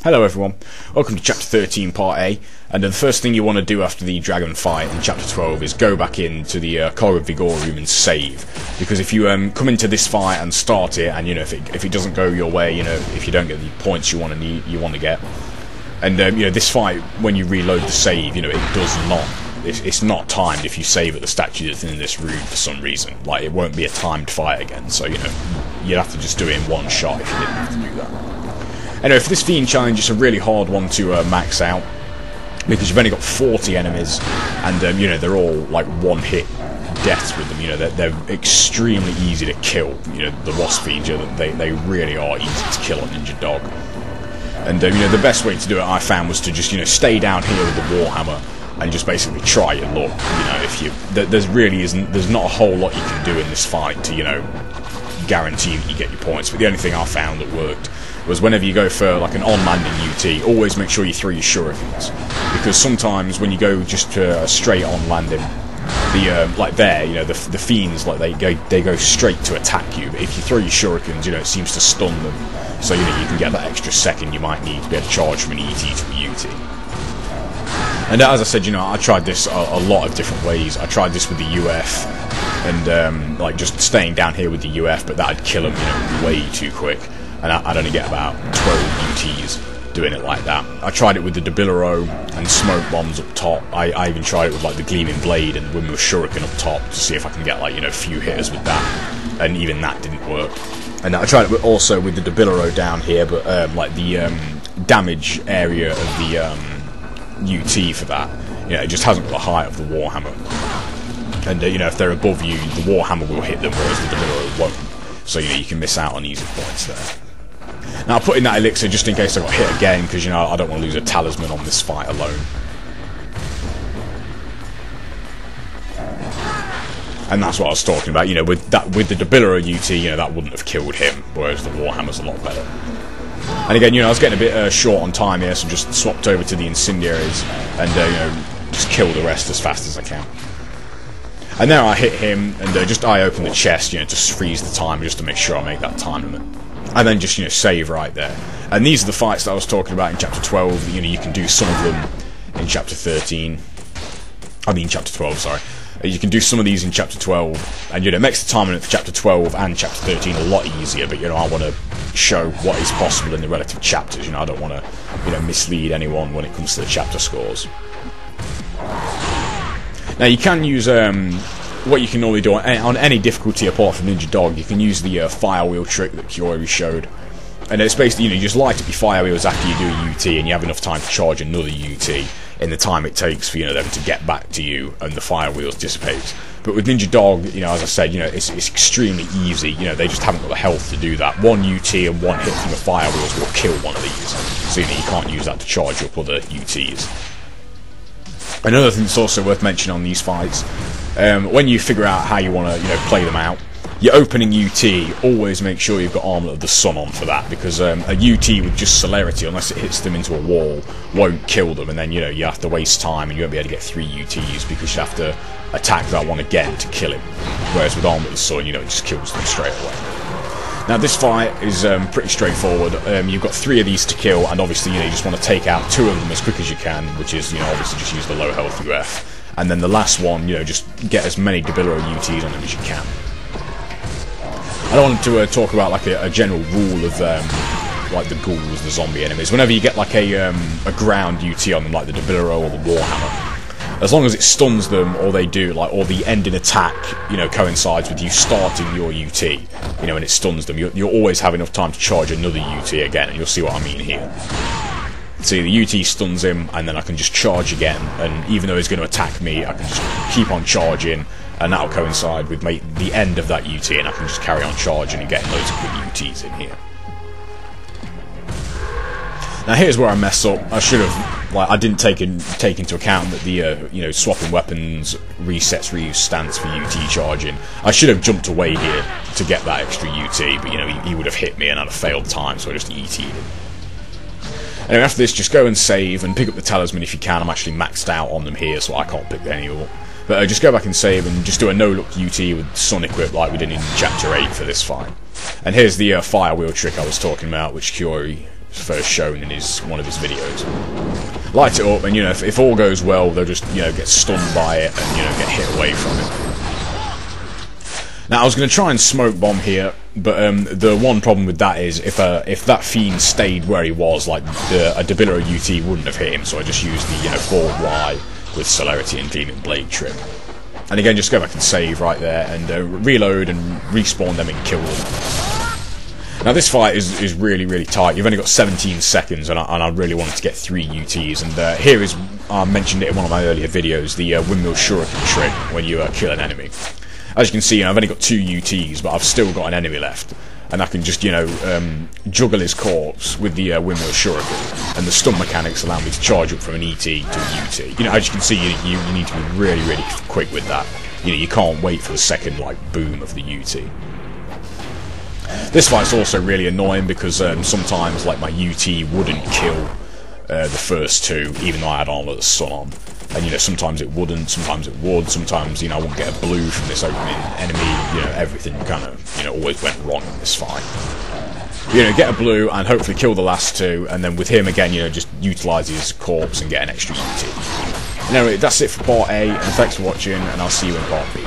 Hello everyone, welcome to Chapter 13 Part A, and the first thing you want to do after the dragon fight in Chapter 12 is go back into the Cog of Vigor room and save, because if you come into this fight and start it, and if it doesn't go your way, if you don't get the points you want to get, and this fight, when you reload the save, it does not, it's not timed if you save at the statue that's in this room for some reason. Like, it won't be a timed fight again, so you'd have to just do it in one shot if you didn't have to do that. Anyway, for this Fiend challenge, it's a really hard one to max out, because you've only got 40 enemies, and they're all like one-hit deaths with them. They're extremely easy to kill. The Wasp Fiends, they really are easy to kill on Ninja Dog. And the best way to do it, I found, was to just stay down here with the Warhammer and just basically try your luck. There's not a whole lot you can do in this fight to guarantee that you get your points. But the only thing I found that worked was whenever you go for like an on-landing UT, always make sure you throw your shurikens, because sometimes when you go just straight on landing, the fiends, like they go straight to attack you. But if you throw your shurikens, it seems to stun them, so you can get that extra second you might need to be able to charge from an ET to a UT. And as I said, I tried this a lot of different ways. I tried this with the UF, and just staying down here with the UF, but that'd kill them way too quick. And I'd only get about 12 UTs doing it like that. I tried it with the Debilero and smoke bombs up top. I even tried it with the Gleaming Blade and with Shuriken up top to see if I can get a few hitters with that. And even that didn't work. And I tried it also with the Debilero down here, but the damage area of the UT for that, it just hasn't got the height of the Warhammer. And if they're above you, the Warhammer will hit them, whereas the Debilero won't. So you can miss out on easy points there. Now I put in that elixir just in case I got hit again, because I don't want to lose a talisman on this fight alone. And that's what I was talking about. With the Debilero UT, that wouldn't have killed him, whereas the Warhammer's a lot better. And again, I was getting a bit short on time here, so just swapped over to the Incendiaries and just kill the rest as fast as I can. And then I hit him, and I open the chest, just freeze the timer just to make sure I make that time limit. And then just, save right there. And these are the fights that I was talking about in Chapter 12. You can do some of them in Chapter 13. I mean Chapter 12, sorry. You can do some of these in Chapter 12, and it makes the time limit for Chapter 12 and Chapter 13 a lot easier, but I want to show what is possible in the relative chapters. I don't want to, mislead anyone when it comes to the chapter scores. Now you can use what you can normally do on any difficulty apart from Ninja Dog. You can use the fire wheel trick that Kiori showed, and it's basically you just light up your fire wheels after you do a UT, and you have enough time to charge another UT in the time it takes for them to get back to you, and the fire wheels dissipate. But with Ninja Dog, as I said, it's extremely easy. They just haven't got the health to do that. One UT and one hit from the fire wheels will kill one of these, so you can't use that to charge up other UTs. Another thing that's also worth mentioning on these fights, when you figure out how you want to play them out, your opening UT, always make sure you've got Armlet of the Sun on for that, because a UT with just Celerity, unless it hits them into a wall, won't kill them, and then you have to waste time and you won't be able to get 3 UTs because you have to attack that one again to kill him. Whereas with Armlet of the Sun, it just kills them straight away. Now this fight is pretty straightforward. You've got 3 of these to kill, and obviously you just want to take out 2 of them as quick as you can, which is obviously just use the low health UF, and then the last one just get as many Debilero UTs on them as you can. I don't want to talk about a general rule of the ghouls, the zombie enemies. Whenever you get a ground UT on them, like the Debilero or the Warhammer, as long as it stuns them, or they do, or the ending attack, coincides with you starting your UT, and it stuns them, you'll always have enough time to charge another UT again, and you'll see what I mean here. See, the UT stuns him, and then I can just charge again, and even though he's going to attack me, I can just keep on charging, and that'll coincide with the end of that UT, and I can just carry on charging and getting loads of quick UTs in here. Now here's where I mess up. I should have, I didn't take into account that the swapping weapons resets reuse stance for UT charging. I should have jumped away here to get that extra UT, but he would have hit me and I'd have failed time, so I just ET'd him. Anyway, after this, just go and save and pick up the talisman if you can. I'm actually maxed out on them here, so I can't pick any up. But just go back and save and just do a no-look UT with Sun equip like we did in Chapter 8 for this fight. And here's the fire wheel trick I was talking about, which Kiori first shown in one of his videos. Light it up, and if all goes well, they'll just get stunned by it and get hit away from it. Now I was going to try and smoke bomb here, but the one problem with that is if that fiend stayed where he was, like a Dabilla UT wouldn't have hit him. So I just used the forward Y with celerity and gleaming blade trim. And again, just go back and save right there, and reload and respawn them and kill them. Now this fight is really, really tight. You've only got 17 seconds, and I really wanted to get 3 UTs. And here is, I mentioned it in one of my earlier videos, the windmill shuriken trick when you kill an enemy. As you can see, I've only got 2 UTs, but I've still got an enemy left. And I can just, juggle his corpse with the windmill shuriken. And the stun mechanics allow me to charge up from an ET to a UT. As you can see, you need to be really, really quick with that. You can't wait for the second, boom of the UT. This fight's also really annoying because sometimes, my UT wouldn't kill the first 2, even though I had Armour of the Sun on. And, sometimes it wouldn't, sometimes it would, sometimes, I wouldn't get a blue from this opening enemy, everything kind of, always went wrong in this fight. Get a blue and hopefully kill the last 2, and then with him again, just utilise his corpse and get an extra UT. Anyway, that's it for part A, and thanks for watching, and I'll see you in part B.